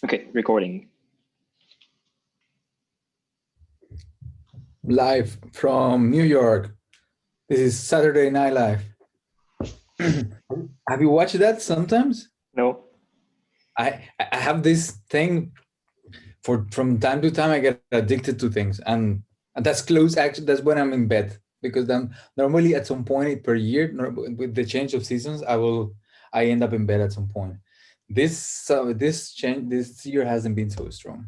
Okay, recording. Live from New York. This is Saturday Night Live. Have you watched that sometimes? No? I have this thing from time to time I get addicted to things, and that's close. Actually, that's when I'm in bed, because then normally at some point per year, with the change of seasons, I end up in bed at some point. This year hasn't been so strong.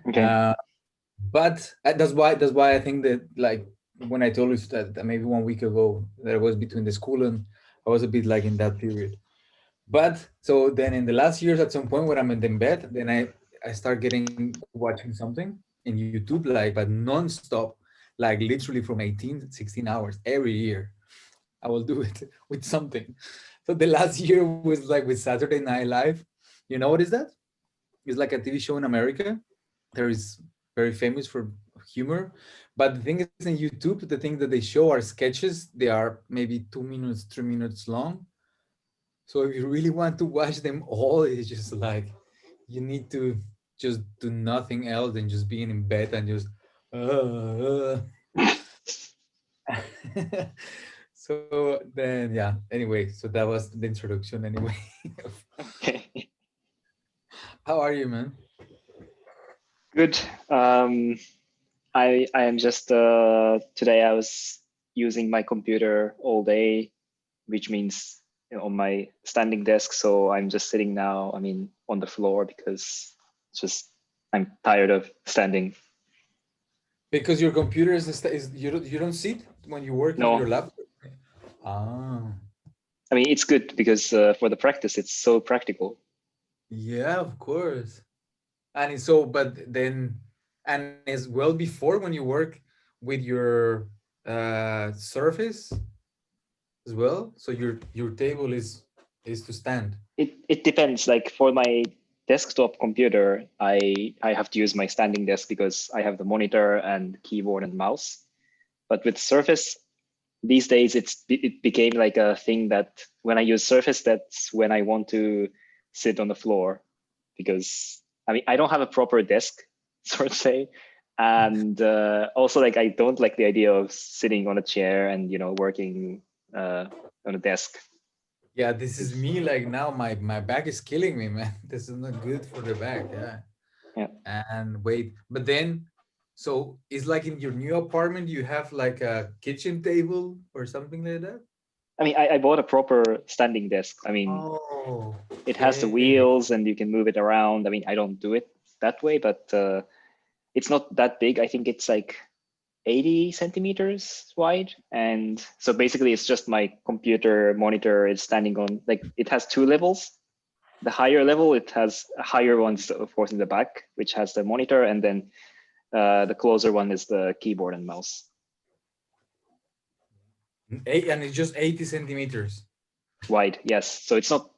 Okay. Uh, but that's why I think that, like, when I told you that maybe 1 week ago that I was between the school and I was a bit like in that period. But so then in the last years, at some point when I'm in bed, then I start getting watching something in YouTube, like, but non-stop, like literally from 18 16 hours every year. I will do it with something. So the last year was like with Saturday Night Live. You know what is that? It's like a TV show in America. There is very famous for humor, but the thing is, in YouTube, the things that they show are sketches. They are maybe 2 minutes, 3 minutes long. So if you really want to watch them all, it's just like you need to just do nothing else than just being in bed and just uh. So then, yeah, anyway, so that was the introduction anyway. Okay. How are you, man? Good. I am just today I was using my computer all day, which means on my standing desk. So I'm just sitting now. I mean, on the floor because it's just I'm tired of standing. Because your computer is you don't sit when you're working on your No, laptop. Ah, I mean it's good because for the practice it's so practical. yeah, of course. And it's so, but then, and as well before when you work with your Surface as well. So your table is to stand. It depends. Like for my desktop computer, I have to use my standing desk because I have the monitor and keyboard and mouse. But with Surface, these days it became like a thing that when I use Surface, that's when I want to sit on the floor because I mean I don't have a proper desk, sort of say, and also like I don't like the idea of sitting on a chair and working on a desk. Yeah, this is me. Like now, my back is killing me, man. This is not good for the back. Yeah. Yeah. And wait, but then, so it's like in your new apartment, you have like a kitchen table or something like that. I mean, I bought a proper standing desk. I mean, Oh, it has the okay. wheels and you can move it around. I mean, I don't do it that way, but it's not that big. I think it's like 80 centimeters wide. And so basically it's just my computer monitor is standing on, like it has two levels. The higher level, it has higher ones, of course, in the back, which has the monitor. And then the closer one is the keyboard and mouse. And it's just 80 centimeters. Wide, yes. So it's not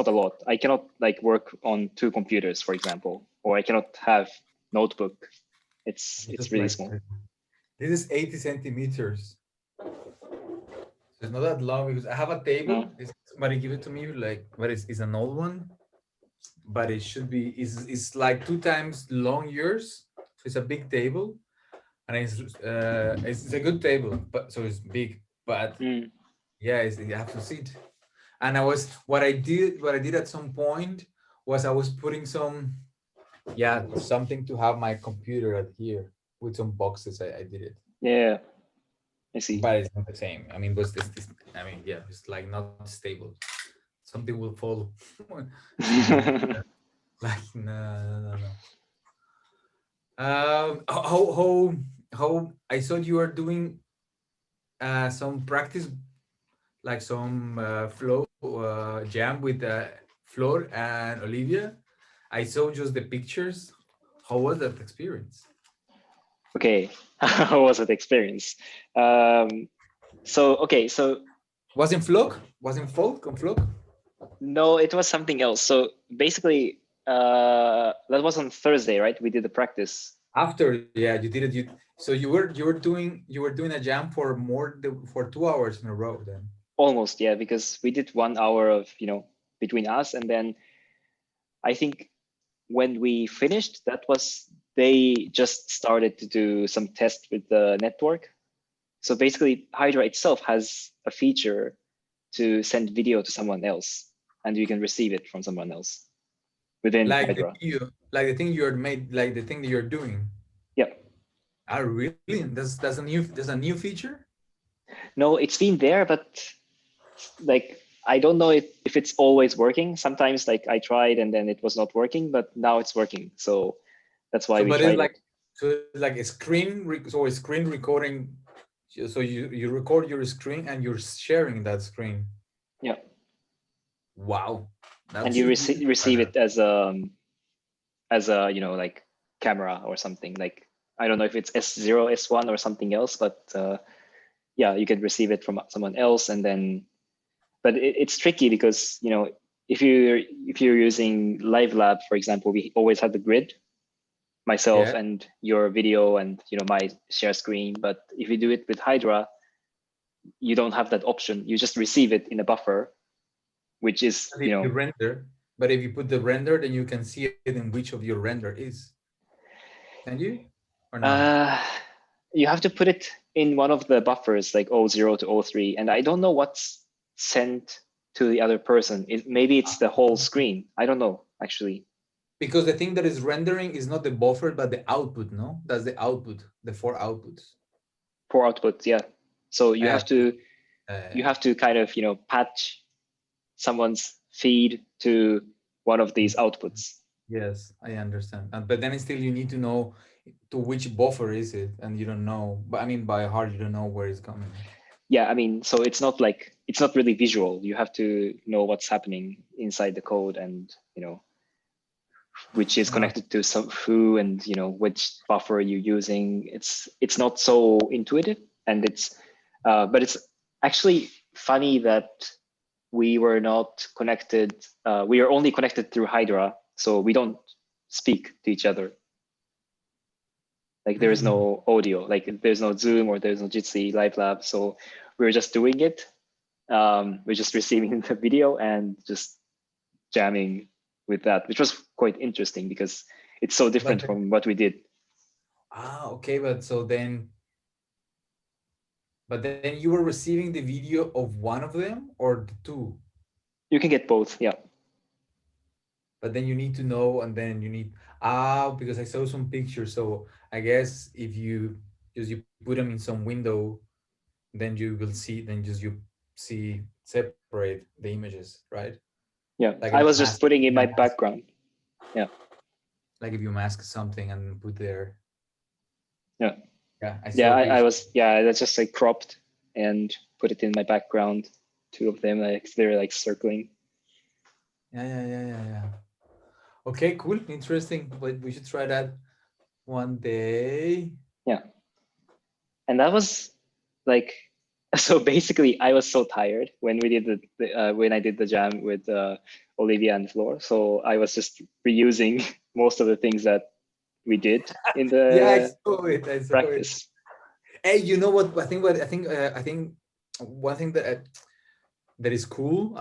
a lot. I cannot like work on two computers, for example, or I cannot have notebook. It's Just really like small. this is 80 centimeters. So it's not that long because I have a table. No. Somebody give it to me, like, but it's an old one, but it should be it's like two times long yours. So it's a big table, and it's a good table, but so it's big. But Mm. yeah, you have to sit. And what I did at some point was I was putting something to have my computer at here with some boxes. I did it, Yeah, I see. but it's not the same. I mean, was this I mean, yeah, it's like not stable. Something will fall. Something like no, no, no, no. How I saw you are doing some practice, like some flow jam with Flor and Olivia. I saw just the pictures. How was that experience? Okay, how was that experience? So Was in Flog? Was in Folk on Flog? no, it was something else. So basically, that was on Thursday, right? We did the practice. After, yeah, you did it. So you were doing a jam for for 2 hours in a row then. Almost, yeah, because we did 1 hour of between us, and then I think when we finished, they just started to do some tests with the network. So basically, Hydra itself has a feature to send video to someone else, and you can receive it from someone else within Like Hydra. the thing you're made, like the thing that you're doing. Yeah. Ah, really? That's a new feature? No, it's been there, but like I don't know if it's always working. Sometimes like I tried and then it was not working, but now it's working. So that's why So, we but it's tried like it. a so a screen recording. So you record your screen and you're sharing that screen. Yeah. Wow, And that's you interesting. receive it as a like camera or something. Like I don't know if it's S0, S1 or something else, but yeah, you can receive it from someone else, and then but it's tricky because if you're using Live Lab, for example, we always had the grid, myself Yeah, and your video and my share screen. But if you do it with Hydra, you don't have that option. You just receive it in a buffer, which is if you render, but if you put the render, then you can see it in which of your render is. Can you or no? uh, you have to put it in one of the buffers, like O0 to O3, and I don't know what's sent to the other person. Maybe it's the whole screen. I don't know actually. Because the thing that is rendering is not the buffer, but the output. No, that's the output, the four outputs. For output, yeah. So you Yeah, have to kind of patch someone's feed to one of these outputs. yes, I understand. But then still, you need to know to which buffer is it, and you don't know. But I mean, by heart, you don't know where it's coming. Yeah, I mean, so it's not really visual. You have to know what's happening inside the code, and which is Ah, connected to some who, and which buffer you're using. It's not so intuitive, and but it's actually funny that we were not connected. We are only connected through Hydra, so we don't speak to each other. Like there is mm. no audio, like there's no Zoom or there's no Jitsi Live Lab. So we're just doing it. We're just receiving the video and just jamming with that, which was quite interesting because it's so different But from what we did. okay, but then you were receiving the video of one of them or the two. You can get both. Yeah. But then you need to know, and then you need because I saw some pictures. So I guess if you put them in some window, then you will see, then just you see separate the images, right? Yeah. Like if I you was mask, just putting in my background. Yeah. like if you mask something and put there. Yeah. Yeah, I Yeah. saw a picture. That's just like cropped and put it in my background. Two of them, like they're like circling. Yeah. Okay, cool, interesting. But we should try that one day. Yeah. And that was like, so basically I was so tired when we did when I did the jam with Olivia and Flor. So I was just reusing most of the things that we did in Yeah, I the saw it. I saw it. practice. Hey, you know what? I think one thing that is cool.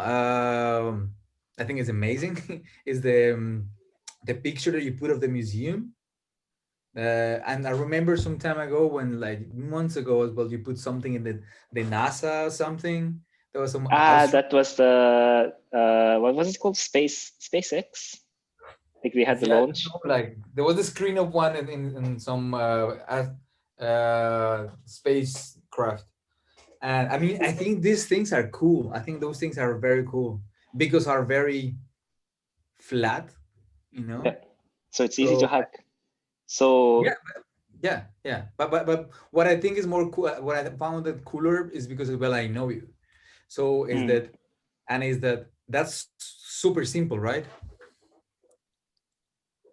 I think is amazing is the picture that you put of the museum. And I remember some time ago when, like months ago as well, you put something in the NASA or something. There was some Austrian. That was the what was it called? SpaceX. Like we had the Yeah, launch. no, like there was a screen of one in some spacecraft. And I mean, I think these things are cool. I think those things are very cool because are very flat, you Yeah. know. So it's easy to So hack. yeah, So yeah. But what I think is more cool, what I found that cooler is because well I know you. So mm, is that that's super simple, right?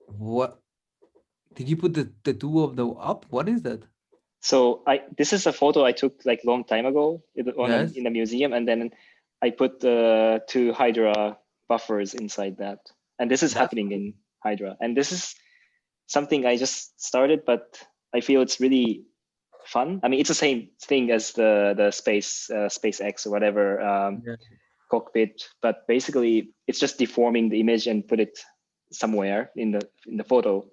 What did you put the two of the up? What is that? so this is a photo I took like long time ago Yes, in a museum, and then I put the two Hydra buffers inside that, and this is that's happening cool. in Hydra, and this is something I just started, but I feel it's really fun. I mean, it's the same thing as the SpaceX or whatever Yeah. cockpit, but basically it's just deforming the image and put it somewhere in the photo.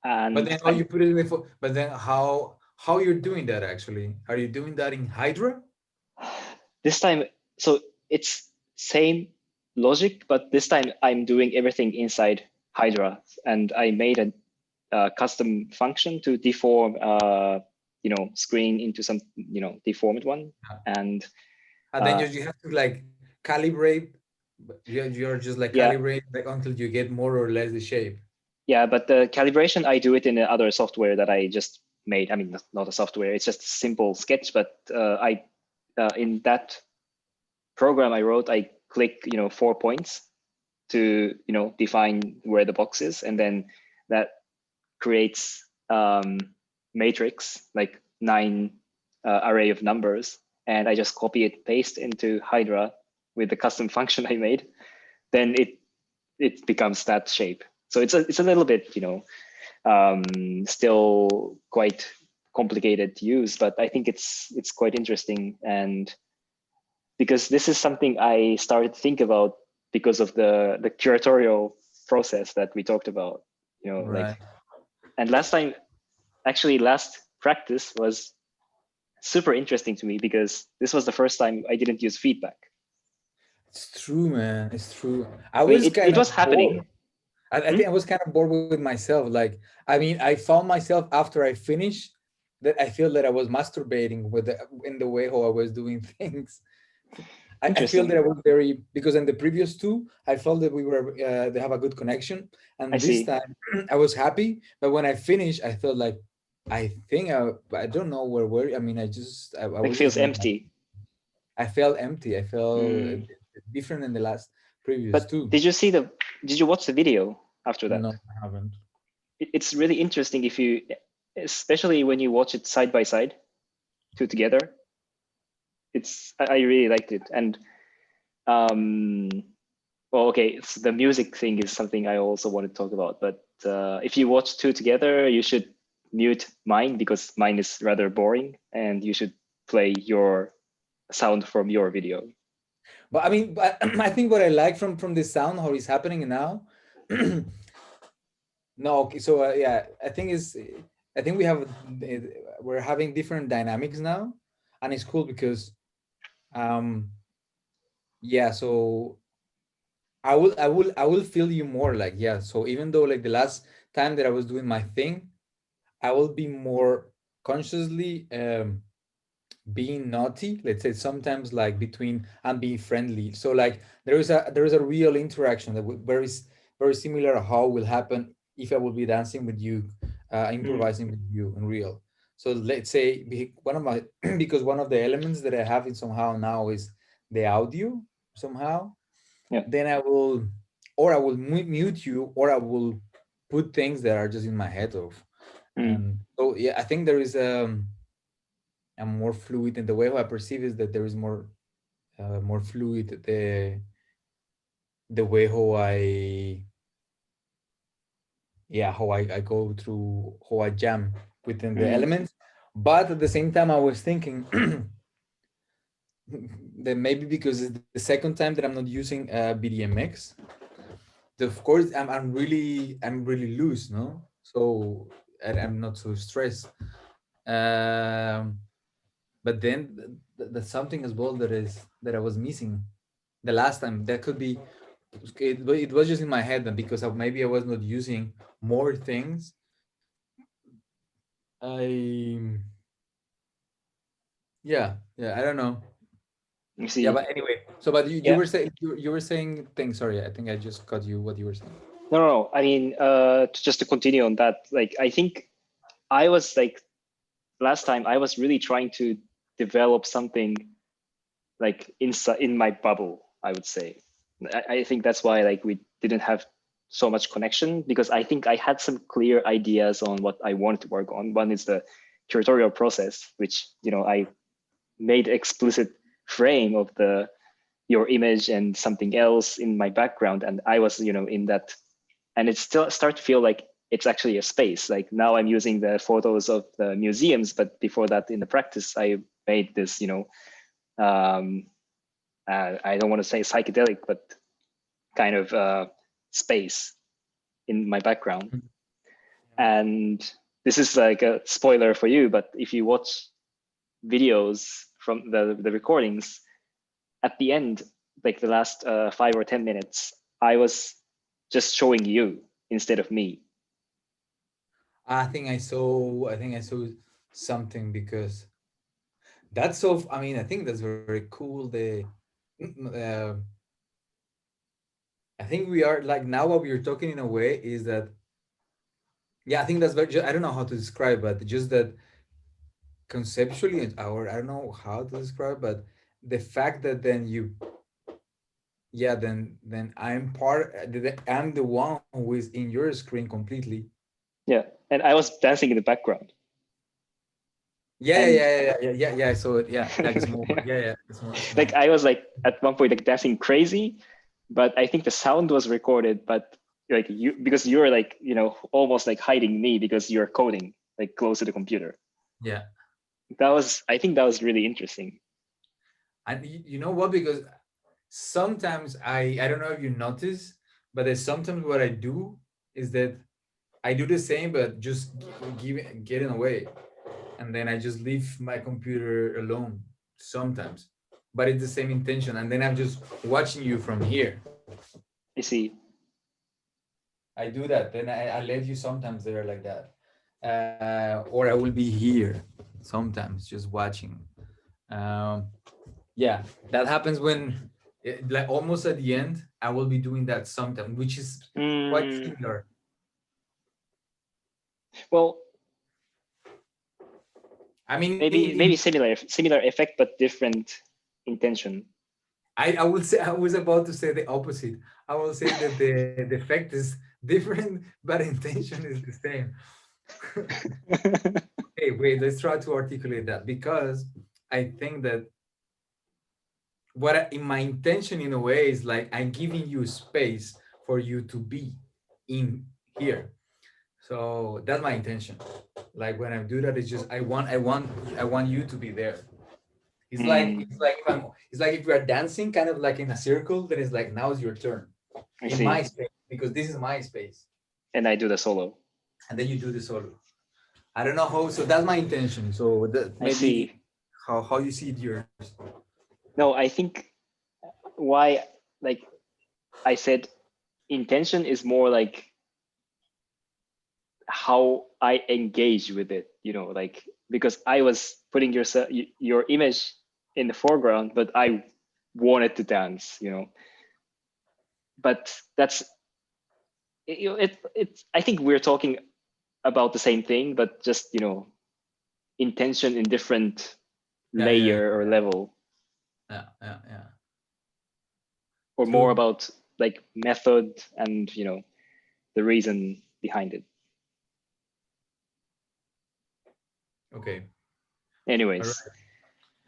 But And then, oh, you put it in the but then how you're doing that actually? Are you doing that in Hydra? this time, so it's same logic, but this time I'm doing everything inside Hydra, and I made a custom function to deform screen into some deformed one. And And then you have to like calibrate. You're just like yeah, calibrate like until you get more or less the shape. yeah, but the calibration I do it in other software that I just made. I mean, not a software, it's just a simple sketch, but I in that program I wrote, I click 4 points to define where the box is, and then that creates matrix, like 9 array of numbers, and I just copy it, paste into Hydra with the custom function I made. Then it becomes that shape. So it's a little bit still quite complicated to use, but I think it's quite interesting. And because this is something I started to think about because of the curatorial process that we talked about, Right. and last practice was super interesting to me because this was the first time I didn't use feedback. It's true, man. It's true. I I mean, was kind it of was bored. happening. I Hmm? think I was kind of bored with myself. Like, I mean, I found myself after I finished that I feel that I was masturbating in the way how I was doing things. I feel that Interesting. I was very because in the previous two I felt that we were they have a good connection, I and this see. time I was happy. But when I finished, I felt like I think I don't know where were I mean I Like was just feels in empty. I felt empty. I felt Mm. different than the last previous But two. did you watch the video after that? No, I haven't. It's really interesting if you, especially when you watch it side by side, two together. I really liked it. And um, well, okay, so the music thing is something I also want to talk about. But if you watch two together, you should mute mine because mine is rather boring, and you should play your sound from your video. But I mean, but I think what I like from this sound, how it's happening now. No, okay, so yeah, I think we're having different dynamics now, and it's cool because um yeah, so I will feel you more like yeah. So even though like the last time that I was doing my thing, I will be more consciously being naughty, let's say sometimes like between and being friendly. So like there is a real interaction that very similar how will happen if I will be dancing with you, Mm. improvising with you in real. So let's say one of my because one of the elements that I have in somehow now is the audio somehow. Yeah. Then I will mute you, or I will put things that are just in my head of. Mm. And so yeah, I think there is I'm more fluid, and the way I perceive is that there is more fluid the way how I go through how I jam within the Mm. elements. But at the same time I was thinking that maybe because it's the second time that I'm not using BDMX, of course I'm really loose, no, so I'm not so stressed. um but then that's something as well that I was missing the last time. That could be it was just in my head, and because maybe I was not using more things. I yeah, I don't know. You Yeah, see. but anyway, so but you Yeah. were saying you were saying things. Sorry, I think I just cut you what you were saying. No, no, no. I mean, just to continue on that, like I think I was like last time I was really trying to develop something like inside in my bubble, I would say. I think that's why like we didn't have so much connection, because I think I had some clear ideas on what I wanted to work on. One is the curatorial process, which I made explicit frame of the your image and something else in my background, and I was in that, and it still start to feel like it's actually a space. Like now I'm using the photos of the museums, but before that in the practice I made this um, I don't want to say psychedelic, but kind of space. in my background. Mm. And this is like a spoiler for you, but if you watch videos from the recordings, at the end, like the last 5 or 10 minutes, I was just showing you instead of me. I think I saw something because that's so. I mean, I think that's very cool. Uh, I think we are like now what we are talking in a way is that yeah, I think that's very. I don't know how to describe, but just that conceptually, or I don't know how to describe, but the fact that then you yeah then I'm part I'm the one who is in your screen completely. Yeah, and I was dancing in the background, Yeah, and yeah. I saw it. Yeah, like a small one. yeah, Yeah, small. like I was like at one point like dancing crazy, but I think the sound was recorded, but like you, because you're like, almost like hiding me because you're coding like close to the computer. Yeah, I think that was really interesting. and you know what? Because sometimes I don't know if you notice, but there's sometimes what I do is that I do the same, but just getting away, and then I just leave my computer alone sometimes. But it's the same intention, and then I'm just watching you from here. I see. I do that. Then I let you sometimes there like that, or I will be here sometimes just watching. Um, yeah, that happens when like almost at the end I will be doing that sometimes, which is quite Mm, similar. well, I mean, maybe similar effect, but different intention. I would say I was about to say the opposite. I will say that the effect is different, but intention is the same. Hey, wait, let's try to articulate that because I think that in my intention in a way is like I'm giving you space for you to be in here. So that's my intention. Like when I do that, it's just I want you to be there. Mm, It's like if we are dancing kind of like in a circle, then it's like now it's your turn I in my see. space because this is my space. And I do the solo. And then you do the solo. I don't know how, so that's my intention. So that I maybe see. how you see it yours. No, I think why, like I said, intention is more like how I engage with it, like because I was putting your image in the foreground, but I wanted to dance. But that's it. I think we're talking about the same thing, but just intention in different Yeah, yeah, layer or level, yeah. or more True. about like method and the reason behind it. Okay. All Anyways,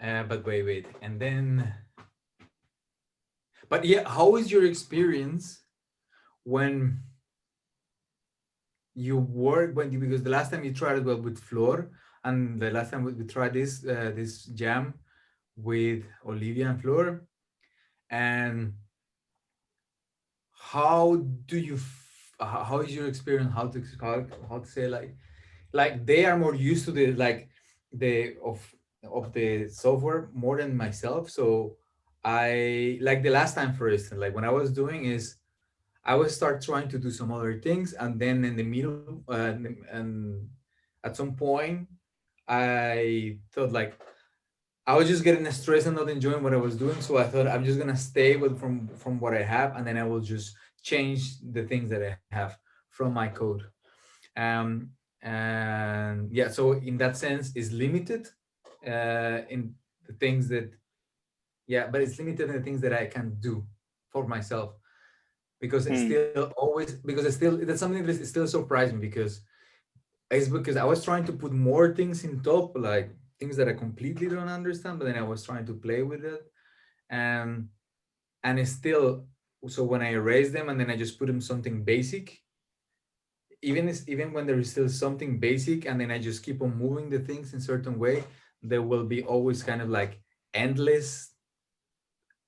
right. But wait. And then, but yeah, how is your experience when you work because the last time you tried it well with Flor, and the last time we tried this jam with Olivia and Flor, and how do you how is your experience? How to say like they are more used to the like the of the software more than myself. So I like the last time, for instance, like when I was doing is I would start trying to do some other things, and then in the middle, and at some point, I thought like I was just getting stressed and not enjoying what I was doing. So I thought I'm just gonna stay with from what I have, and then I will just change the things that I have from my code. Um, and yeah, so in that sense, is limited in the things that yeah, but it's limited in the things that I can do for myself because it's hmm, still always because it's still that's something that is still surprised me because it's because I was trying to put more things in top, like things that I completely don't understand, but then I was trying to play with it, and it's still so when I erase them and then I just put them something basic, even when there is still something basic, and then I just keep on moving the things in certain way, there will be always kind of like endless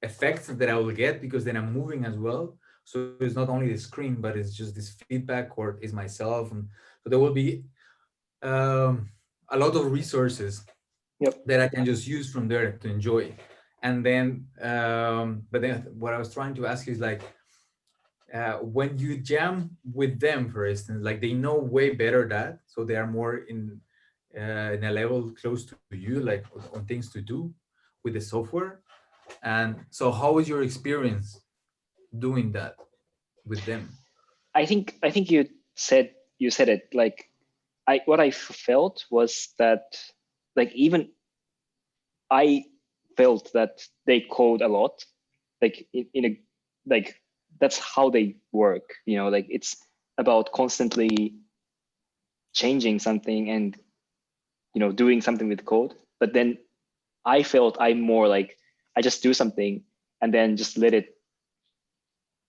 effects that I will get because then I'm moving as well. So it's not only the screen, but it's just this feedback, or is myself. And so there will be um, a lot of resources Yep. that I can just use from there to enjoy. And then, but then what I was trying to ask you is like, when you jam with them, for instance, like they know way better that, so they are more in a level close to you, like on things to do with the software. And so, how was your experience doing that with them? I think you said it. Like what I felt was that, like, even I felt that they code a lot, like in a, like, that's how they work, like it's about constantly changing something and doing something with code. But then I felt I'm more like, I just do something and then just let it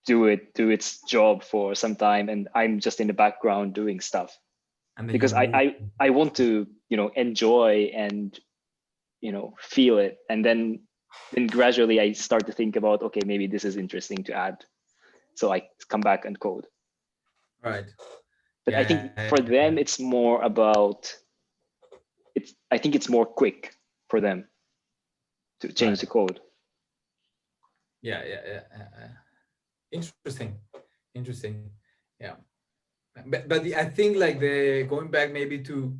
do its job for some time, and I'm just in the background doing stuff, And then you because I move. I, I want to enjoy and feel it. And then gradually I start to think about, okay, maybe this is interesting to add, so I come back and code. Right. But I Yeah. think for them it's more about, I think it's more quick for them to Right. change the code. Yeah. Yeah. Yeah. Interesting. Interesting. Yeah. But I think like the going back maybe to,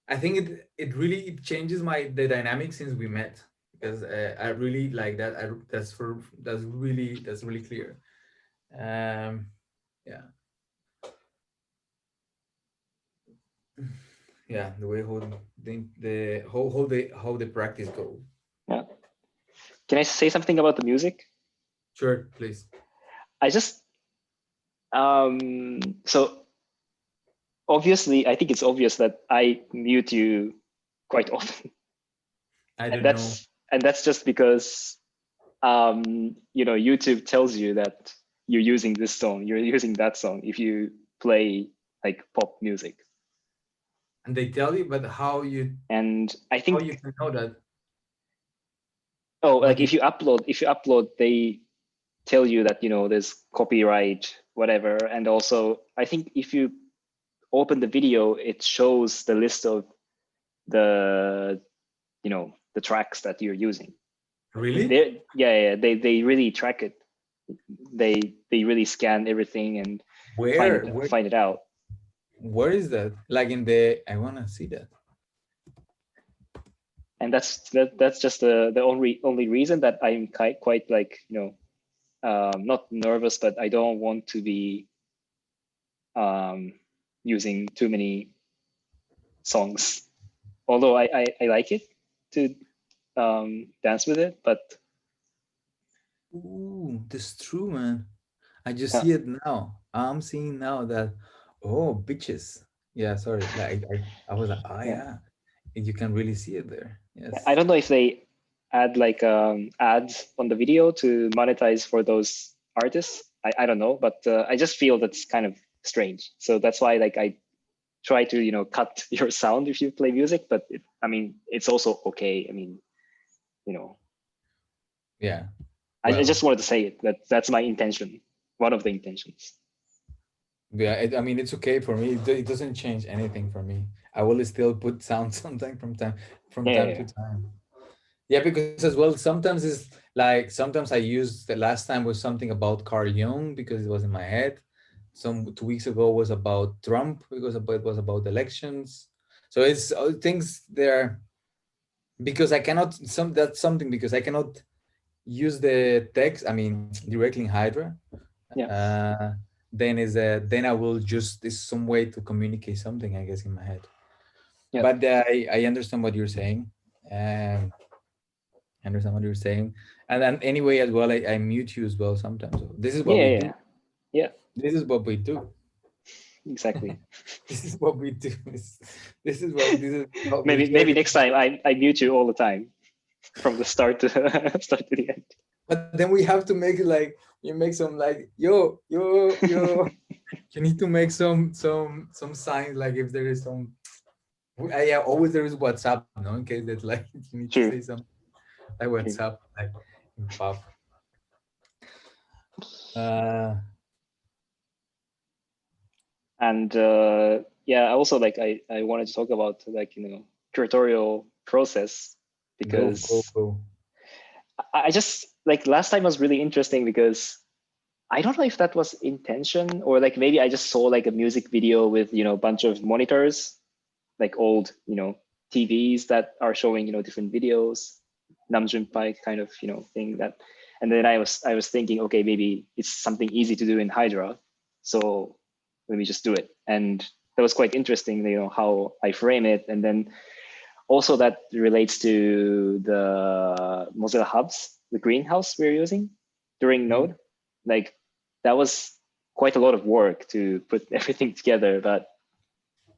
I think it really it changes the dynamic since we met, because I really like that. That's really clear. Um, yeah, yeah. The way how the how the practice go. Yeah. Can I say something about the music? Sure, please. I just so obviously I think it's obvious that I mute you quite often. I and don't know. that's and that's just because YouTube tells you that you're using this song, you're using that song if you play like pop music. And they tell you, but And I how you think, can know that? oh, What like do you? if you upload, they tell you that there's copyright, whatever. And also I think if you open the video, it shows the list of the the tracks that you're using. Really? Yeah, they really track it. They really scan everything and find Where? it find it out. Where is that? Like in the? I wanna see that. And that's just the only reason that I'm quite like not nervous, but I don't want to be um, using too many songs. Although I like it to dance with it, but Ooh, that's true, man. I just uh, see it now. I'm seeing now that, oh, bitches. Yeah, sorry. Like I was like, oh yeah. yeah, you can really see it there. I Yes. don't know if they add like ads on the video to monetize for those artists. I don't know, but I just feel that's kind of strange. So that's why like I try to cut your sound if you play music. But I mean, it's also okay. I mean, you know, Yeah. I Well, just wanted to say it, that's my intention, one of the intentions. yeah. I mean, it's okay for me. It doesn't change anything for me. I will still put sound sometimes from Yeah, yeah, time yeah. to time. Yeah, because as well, sometimes it's like sometimes I use the last time was something about Carl Jung because it was in my head. Some 2 weeks ago was about Trump because it was about elections. So it's things there because I cannot that's something because I cannot use the text. I mean directly in Hydra. Yeah. Uh, then I will just there's some way to communicate something I guess in my head. Yeah. But I understand what you're saying. Um, I understand what you're saying. And then anyway, as well, I mute you as well sometimes. So this is what Yeah, we yeah, do. yeah. Yeah, This is what we do. exactly. This is what we do. This is how we Maybe get it. next time I mute you all the time from the start to start to the end. But then we have to make it like you make some like yo. You need to make some signs like if there is some. Yeah, always there is WhatsApp, no, in case that like you need to say True. something like True. WhatsApp, like in puff. Uh, And yeah, also like I wanted to talk about like curatorial process go because go. I just like last time was really interesting because I don't know if that was intention or like maybe I just saw like a music video with a bunch of monitors, like old TVs that are showing different videos, Namjoon Pai kind of thing that, and then I was thinking, okay, maybe it's something easy to do in Hydra, so let me just do it. And that was quite interesting, how I frame it. And then also that relates to the Mozilla Hubs, the greenhouse we're using during Mhm. Node. Like that was quite a lot of work to put everything together. But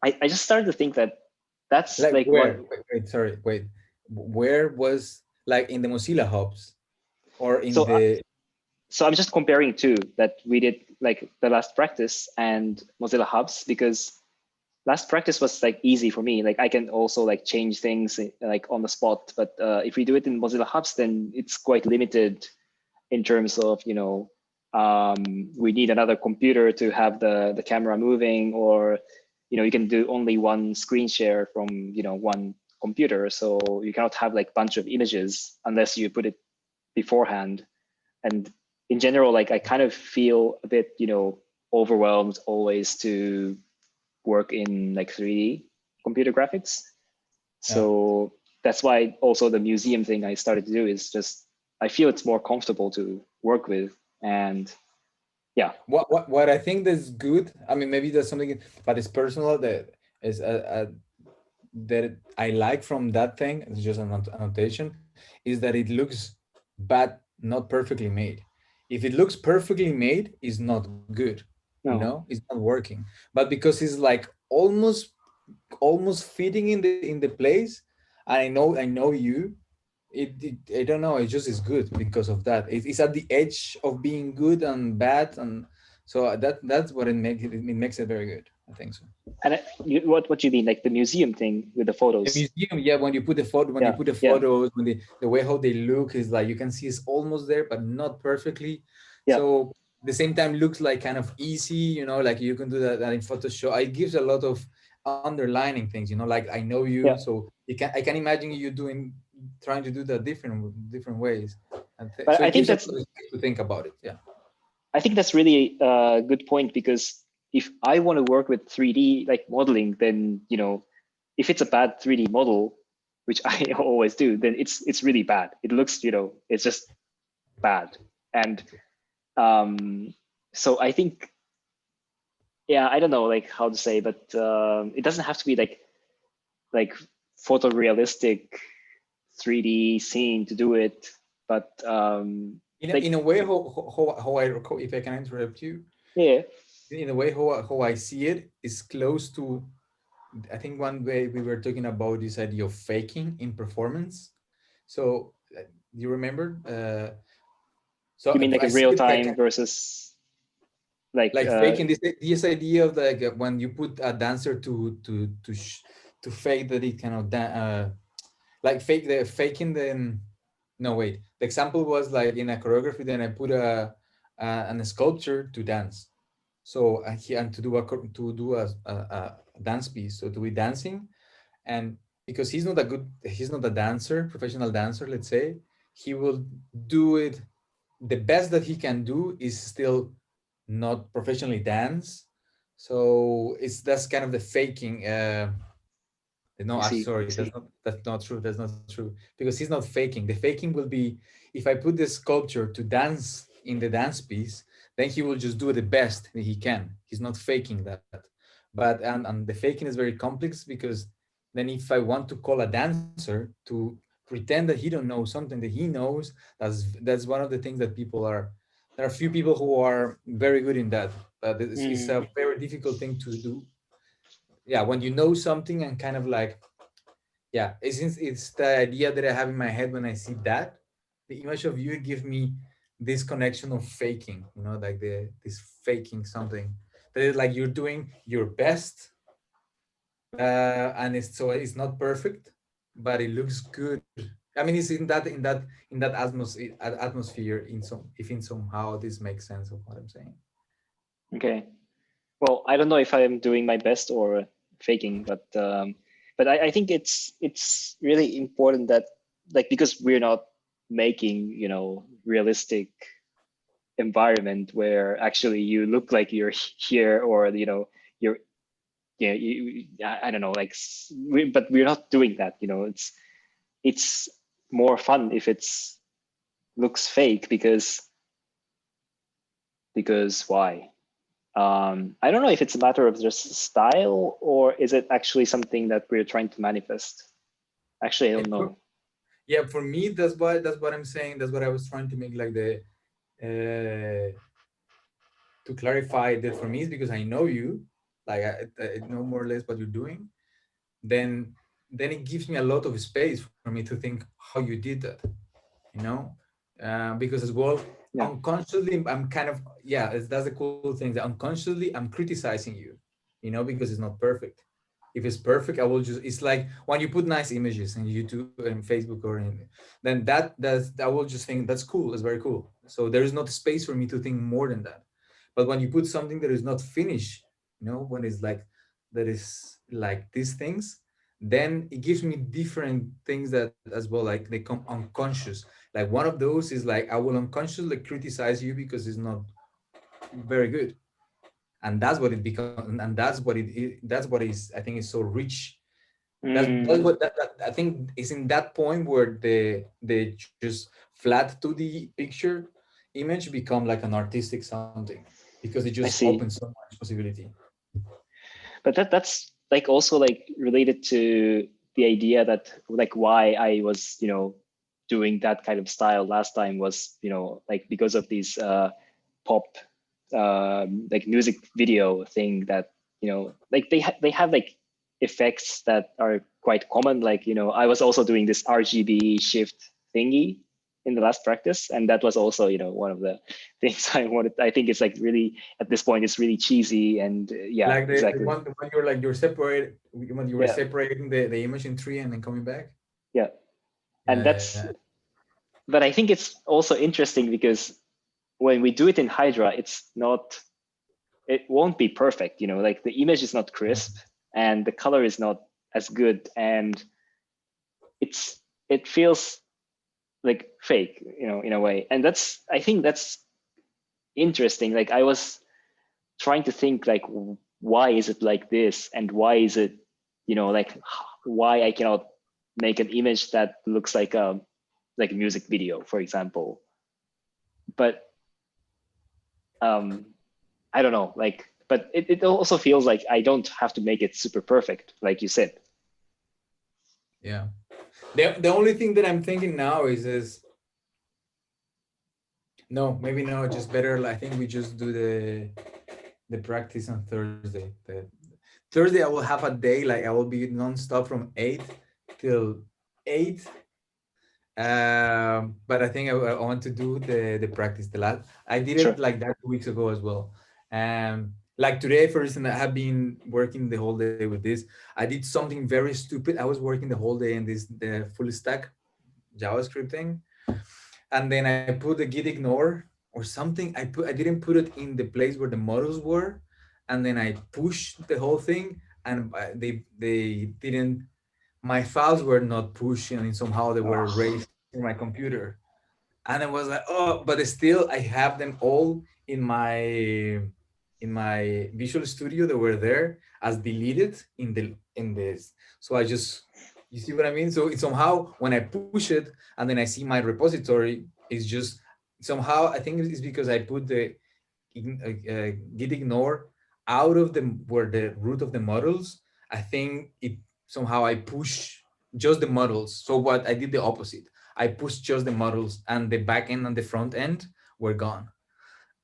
I just started to think that that's Like like one. where? Wait, sorry, wait. Where was like in the Mozilla hubs or in So the? so I'm just comparing two that we did like the last practice and Mozilla Hubs because last practice was like easy for me. Like I can also like change things like on the spot. But if we do it in Mozilla Hubs, then it's quite limited in terms of we need another computer to have the camera moving, or you can do only one screen share from one computer, so you cannot have like bunch of images unless you put it beforehand. And in general, like I kind of feel a bit overwhelmed always to work in like 3D computer graphics. Yeah. So that's why also the museum thing I started to do is just I feel it's more comfortable to work with. And yeah, What I think that's good. I mean, maybe there's something, but it's personal that is that I like from that thing. It's just an annotation. Is that it looks bad, not perfectly made. If it looks perfectly made, it's not good. You know, no. it's not working. But because it's like almost fitting in the place, and I know you. It I don't know. It just is good because of that. It's at the edge of being good and bad, and so that's what it makes it very good. I think so. And what do you mean, like the museum thing with the The photos? museum, yeah, when you Yeah, put the yeah, photos, when the way how they look is like you can see it's almost there, but not perfectly. yeah, So the same time looks like kind of easy, like you can do that in Photoshop. It gives a lot of underlining things, like I know you, yeah. so I can imagine you trying to do that different ways, and But so I it think gives a that's lot of space to think about it. Yeah. I think that's really a good point because if I want to work with 3D like modeling, then if it's a bad 3D model, which I always do, then it's really bad. It looks it's just bad. And um, so I think, yeah, I don't know like how to say, but it doesn't have to be like photorealistic 3D scene to do it. But In like a way, how if I can interrupt you, yeah, in a way how I see it is close to. I think one way we were talking about this idea of faking in performance. So you remember? So you mean like I a see real it time versus like like faking this idea of like when you put a dancer to fake that it cannot like faking the no wait, the example was like in a choreography, then I put a sculpture to dance. So and to do a dance piece, so to be dancing. And because he's not a dancer, professional dancer, let's say, he will do it. The best that he can do is still not professionally dance. So that's kind of the faking. No, I I'm see, I sorry, see. that's not true, because he's not faking. The faking will be if I put the sculpture to dance in the dance piece, then he will just do the best that he can. He's not faking that. But and the faking is very complex, because then if I want to call a dancer to pretend that he don't know something that he knows, that's one of the things that people are. There are few people who are very good in that. But it's Mm. a very difficult thing to do. Yeah, when you know something and kind of like, yeah, it's the idea that I have in my head when I see that. The image of you give me this connection of faking, like this faking something that is like you're doing your best, and it's not perfect, but it looks good. I mean, it's in that atmosphere in some, if in somehow this makes sense of what I'm saying. Okay. Well, I don't know if I am doing my best or faking, but I think it's really important that, like, because we're not making, realistic environment where actually you look like you're here, or you're, I don't know, like, but we're not doing that. It's more fun if it's looks fake, because why? I don't know if it's a matter of just style, or is it actually something that we're trying to manifest? Actually, I don't It, know. yeah, for me, that's what I'm saying. That's what I was trying to make, like, the to clarify that for me is because I know you, like I know more or less what you're doing. Then it gives me a lot of space for me to think how you did that. You know, because as well, Yeah. unconsciously I'm kind of, yeah, that's the cool thing, that unconsciously I'm criticizing you, because it's not perfect. If it's perfect, I will just, it's like when you put nice images in YouTube and Facebook, or in, then that's, I will just think that's cool, that's very cool. So there is not space for me to think more than that. But when you put something that is not finished, when it's like, that is like these things, then it gives me different things that as well, like they come unconscious. Like one of those is like, I will unconsciously criticize you because it's not very good. And that's what it becomes, and that's what is, I think, is so rich. That's Mm, what that I think is in that point where they just flat to the picture image become like an artistic something, because it just I opens so see. much possibility. But that's like also like related to the idea that, like, why I was, doing that kind of style last time was, like, because of these pop, like, music video thing that, like, they have like effects that are quite common. Like, I was also doing this RGB shift thingy in the last practice, and that was also, one of the things I wanted. I think it's like really, at this point, it's really cheesy, and yeah, Like the exactly. one, when you're like, you're separate, when you were Yeah, separating the image in three and then coming back. yeah. And Yeah, yeah, but I think it's also interesting because when we do it in Hydra, it won't be perfect. Like, the image is not yeah. crisp, and the color is not as good, and it feels like fake, in a way. And I think that's interesting. Like, I was trying to think, like, why is it like this, and why is it, like, why I cannot make an image that looks like a music video, for example. But um I don't know, like, but it also feels like I don't have to make it super perfect, like you said. Yeah. The only thing that I'm thinking now is no, maybe no, just better. I think we just do the practice on Thursday. Thursday I will have a day, like I will be nonstop from 8 till 8. But I think I want to do the practice. The last I did it Sure. like that 2 weeks ago as well. Like today, for instance, I have been working the whole day with this. I did something very stupid. I was working the whole day in the full stack JavaScript thing, and then I put the git ignore or something. I didn't put it in the place where the models were, and then I pushed the whole thing, and they didn't. My files were not pushing, and somehow they were Oh, erased in my computer. And I was like, oh, but still I have them all in my Visual Studio. They were there as deleted in this. So I just, you see what I mean? So it's somehow when I push it and then I see my repository, it's just somehow, I think it's because I put the git ignore out of the where the root of the models. I think it somehow I push just the models. So what I did the opposite. I pushed just the models, and the back end and the front end were gone.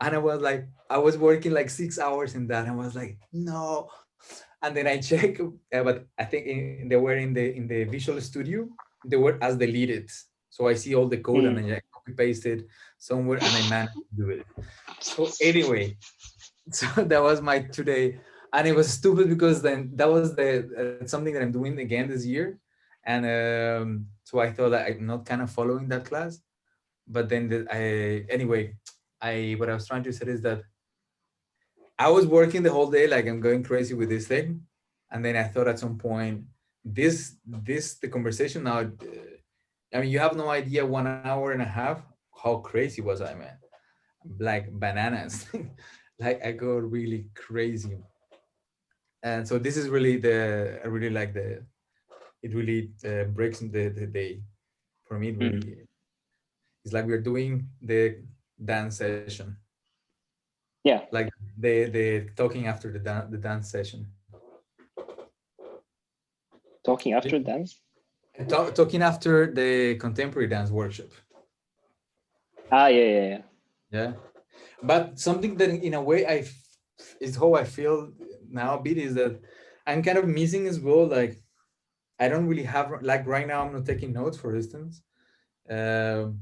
And I was like, I was working like 6 hours in that. I was like, no. And then I check, but I think they were in the Visual Studio. They were as deleted. So I see all the code, and mm. then I copy pasted somewhere, and I managed to do it. So anyway, so that was my today, and it was stupid because then that was the something that I'm doing again this year, And so I thought that I'm not kind of following that class. But then anyway, I what I was trying to say is that I was working the whole day, like I'm going crazy with this thing, and then I thought at some point, the conversation now. I mean, you have no idea 1 hour and a half how crazy was I, man. Like bananas, like I go really crazy. And so this is really I really like it really breaks the day for me. It Mm. really, it's like we're doing the dance session, Yeah, like the talking after the dance session. talking after dance. Talking after the contemporary dance workshop. Ah, yeah, yeah, yeah. Yeah, but something that in a way is how I feel now a bit is that I'm kind of missing as well. Like I don't really have, like right now I'm not taking notes, for instance. um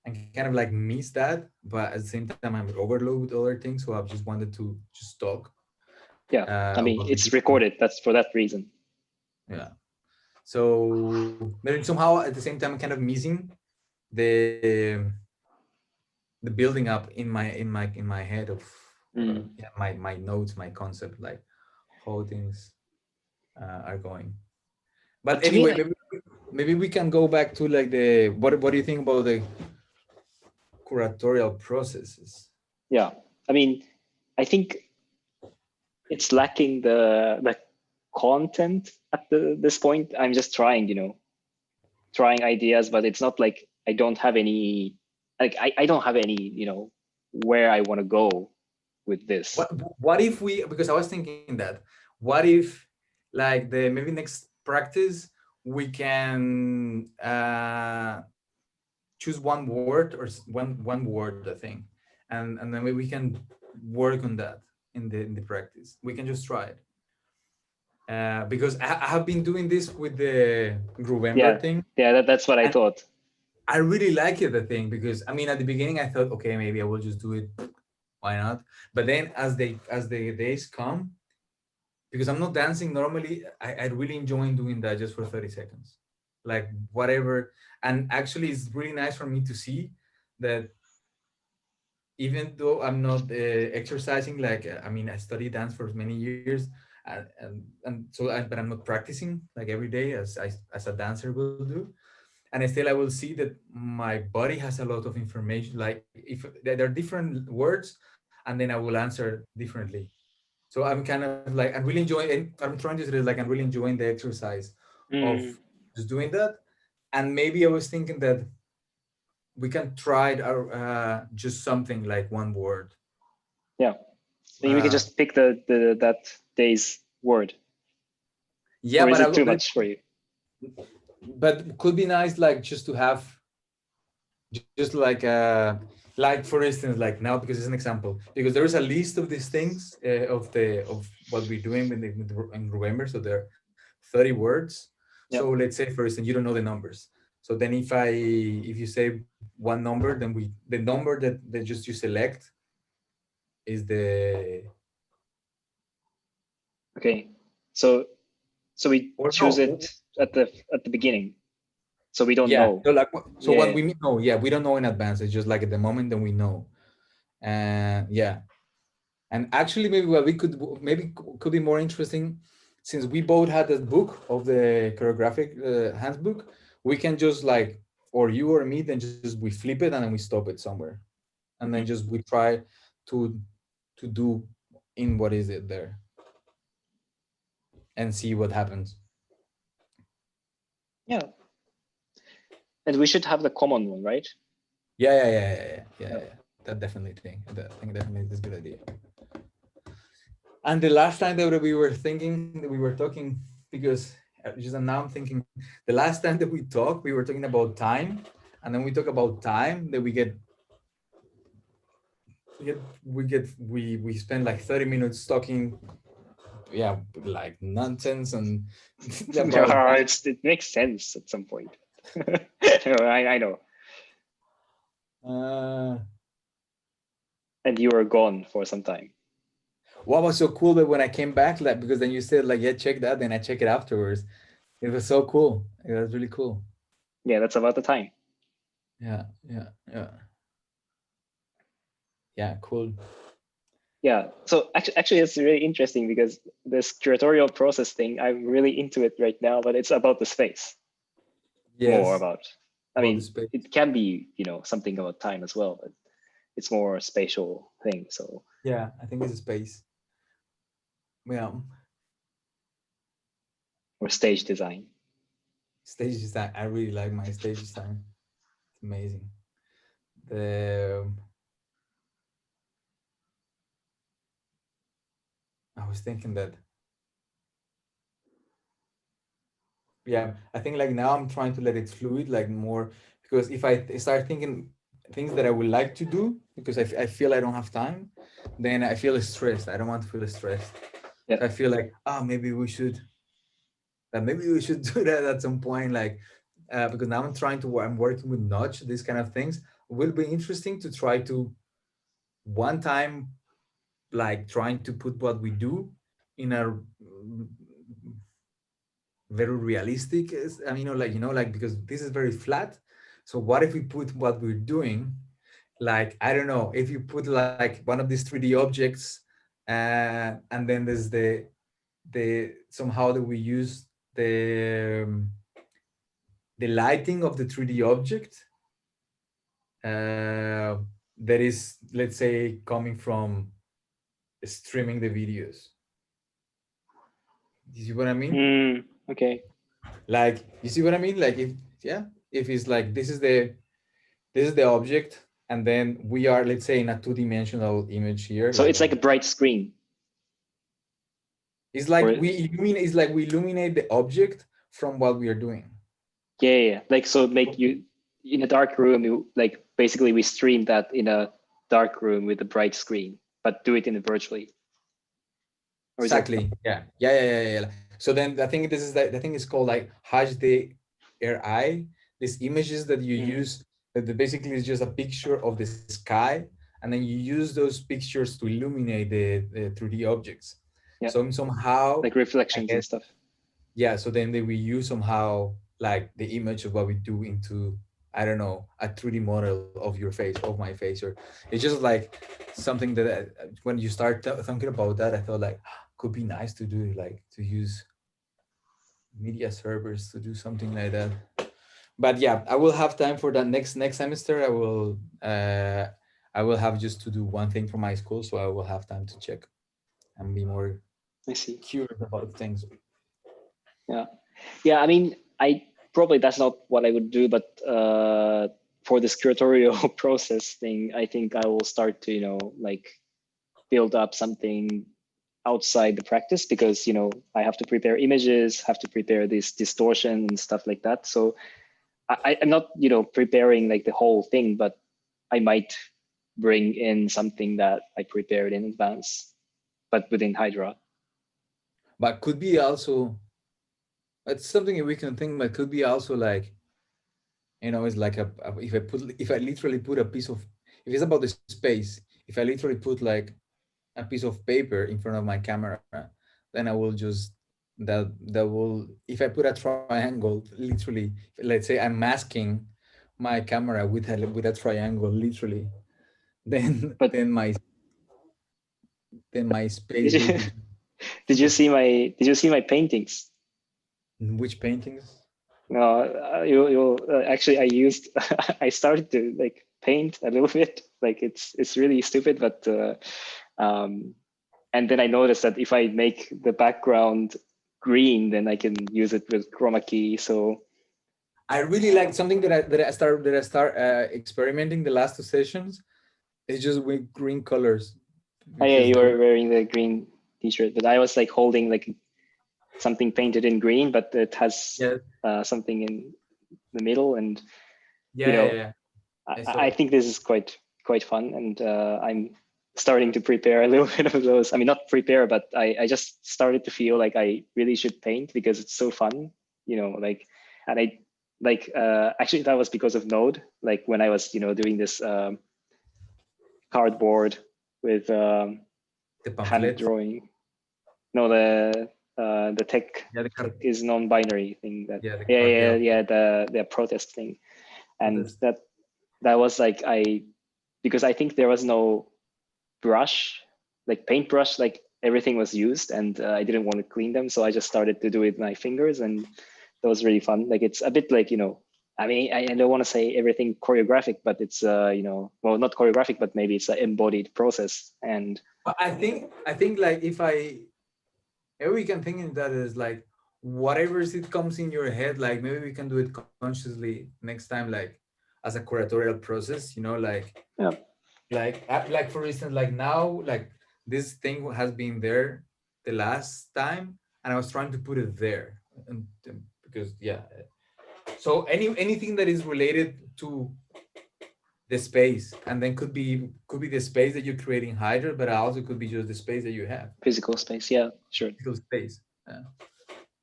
I kind of like miss that, but at the same time I'm overloaded with other things, so I've just wanted to just talk Yeah. I mean, what we it's do. recorded. That's for that reason. Yeah, so but somehow at the same time I'm kind of missing the the building up in my head of Mm. yeah, my notes, my concept, like how things are going. But But to me, anyway, like, maybe we can go back to like the what do you think about the curatorial processes? yeah. I mean, I think it's lacking the content at this point. I'm just trying, trying ideas, but it's not like I don't have any, like I don't have any, where I want to go with this. what what if we, because I was thinking that, what if like the maybe next practice we can choose one word or one word, I think, and then maybe we can work on that in the practice. We can just try it. Because I have been doing this with the Remember Yeah, thing, yeah, that's what I and thought. I really like it, the thing, because I mean at the beginning I thought, okay, maybe I will just do it, why not? But then as the days come, because I'm not dancing normally, I really enjoy doing that just for 30 seconds, like whatever. And actually it's really nice for me to see that even though I'm not exercising, like I mean I studied dance for many years, and so but I'm not practicing like every day as a dancer will do. And still I will see that my body has a lot of information, like if there are different words, and then I will answer differently. So I'm kind of like I'm really enjoying, and I'm trying to say like I'm really enjoying the exercise of Mm, just doing that. And maybe I was thinking that we can try it, just something like one word. yeah. Maybe we could uh, just pick the that day's word, yeah, or is but it too much for you? but could be nice, like just to have just like for instance, like now, because it's an example, because there is a list of these things, of what we're doing in November. So there are 30 words. So Yeah. let's say for instance you don't know the numbers. So then if you say one number, then the number that just you select is the, Okay. So we or choose no, it at the beginning, so we don't yeah, know. so like so when Yeah. we know, yeah, we don't know in advance, it's just like at the moment then we know. And yeah. And actually, maybe what we could maybe could be more interesting, since we both had that book of the choreographic handbook, we can just like, or you or me, then just we flip it and then we stop it somewhere, and then Mhm. just we try to do in what is it there and see what happens. Yeah. And we should have the common one, right? Yeah, yeah, yeah, yeah, yeah, yeah, Yeah. yeah. That definitely thing. I think definitely is a good idea. And the last time that we were thinking, that we were talking, because just now I'm thinking, the last time that we talked, we were talking about time, and then we talk about time that we spend like 30 minutes talking, yeah, like nonsense and about No, that. it makes sense at some point. No, I know. Uh, And you were gone for some time. what was so cool that when I came back, like because then you said like, yeah, check that, then I check it afterwards. It was so cool. It was really cool. Yeah, that's about the time. Yeah, yeah, yeah, yeah. Cool. Yeah. So actually, it's really interesting because this curatorial process thing, I'm really into it right now, but it's about the space more Yes, about. I about the mean, space. it can be, something about time as well, but it's more a spatial thing. So, Yeah, I think it's a space. Yeah, or stage design. stage design. I really like my stage design. It's amazing. The I was thinking that. Yeah, I think like now I'm trying to let it fluid, like more, because if I start thinking things that I would like to do because I feel I don't have time, then I feel stressed. I don't want to feel stressed. Yeah. So I feel like, maybe we should, maybe we should do that at some point, like, because now I'm trying to, I'm working with Notch, these kind of things. Will be interesting to try to one time, like trying to put what we do in a very realistic, I mean, like because this is very flat. So what if we put what we're doing, like, I don't know, if you put like one of these 3D objects, and then there's the somehow that we use the lighting of the 3D object, uh, that is, let's say, coming from streaming the videos. You see what I mean? Okay. Like, you see what I mean? Like, if, yeah, if it's like this is the object, and then we are, let's say, in a two-dimensional image here, So like it's like a bright screen, it's or like we illuminate the object from what we are doing. yeah. Like, so make you in a dark room, you like basically we stream that in a dark room with a bright screen, but do it in a virtually. Or is that Exactly. Yeah. Yeah. Yeah. Yeah. Yeah. So then I think this is the thing is called like HDRI. These images that you Mhm. use, that basically is just a picture of the sky, and then you use those pictures to illuminate the 3D objects. Yeah, So somehow, like I reflections and guess, stuff. yeah. So then we use somehow like the image of what we do into, I don't know, a 3D model of your face, of my face, or it's just like something that when you start thinking about that, I thought like could be nice to do, like to use media servers to do something like that. But yeah, I will have time for that next semester. I will have just to do one thing for my school, so I will have time to check and be more I see. curious about things. Yeah. Yeah. I mean, I probably that's not what I would do, but for this curatorial process thing, I think I will start to, like build up something outside the practice because, I have to prepare images, have to prepare this distortion and stuff like that. So I'm not, preparing like the whole thing, but I might bring in something that I prepared in advance, but within Hydra. But could be also, it's something we can think, but could be also like, it's like if I literally put a piece of, if it's about the space, if I literally put like a piece of paper in front of my camera, then I will just, that will, if I put a triangle, literally, let's say I'm masking my camera with a triangle, literally, then But then my did space will you be did you see my paintings? which paintings. No, you actually I used I started to like paint a little bit. Like it's really stupid, but um, and then I noticed that if I make the background green, then I can use it with chroma key. So I really like something that I start experimenting the last two sessions. It's just with green colors, yeah, because you the were wearing the green t-shirt, but I was like holding like something painted in green, but it has yeah, something in the middle, and you yeah, know yeah, yeah. I, I I saw. think this is quite fun, and I'm starting to prepare a little bit of those. I mean, not prepare, but I just started to feel like I really should paint because it's so fun, like, and I like actually that was because of Node. Like when I was doing this cardboard with The hand pamphlet. drawing. No, the tech Yeah, is non-binary thing that yeah, the the protest thing, and protest. that was like because I think there was no brush, like paintbrush, like everything was used, and I didn't want to clean them, so I just started to do it with my fingers, and that was really fun. Like it's a bit like, I mean, I don't want to say everything choreographic, but it's well, not choreographic, but maybe it's an embodied process. And But I think like if maybe we can think in that as like whatever it comes in your head, like maybe we can do it consciously next time, like as a curatorial process, yeah, like for instance, like now, like this thing has been there the last time, and I was trying to put it there, and because yeah, so anything that is related to the space, and then could be the space that you're creating Hydra, but also could be just the space that you have, physical space. Yeah, sure. physical space. Yeah,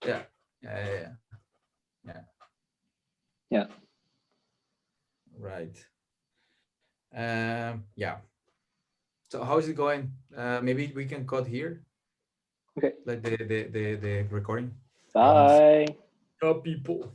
yeah, yeah, yeah. Yeah. Right. Yeah. So how's it going? Maybe we can cut here, Okay. like the recording. Bye. Ciao, people.